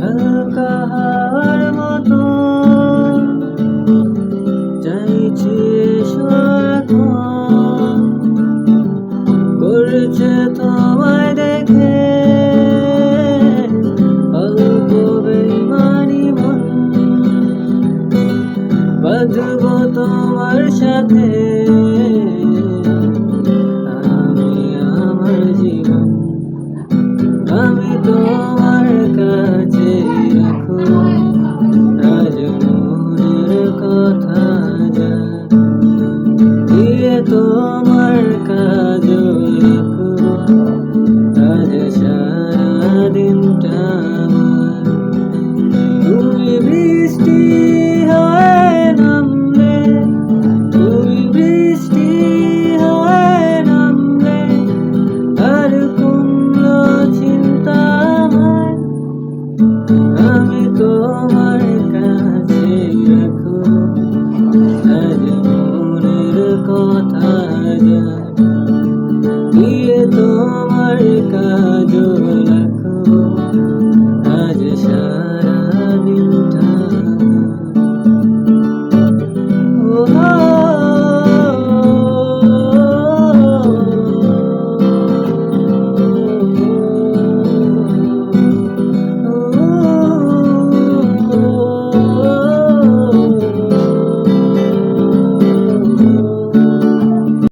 হালকা হাওয়ার মতো চাইছি এসো এখন, করছে তোমায় দেখে অল্প বেইমানি মন, বাঁধবো তোমার সাথে আমি আমার জীবন। আমি তোমার কাছে রাখো আজ মনের কথা দিয়ে তোমার কাজ রাখো আজ সারাদিনটা আমার। তুমি বৃষ্টি হয়ে নামলে, তুমি বৃষ্টি হয়ে নামলে আর কমলো চিন্তা আমার। আমি তোমার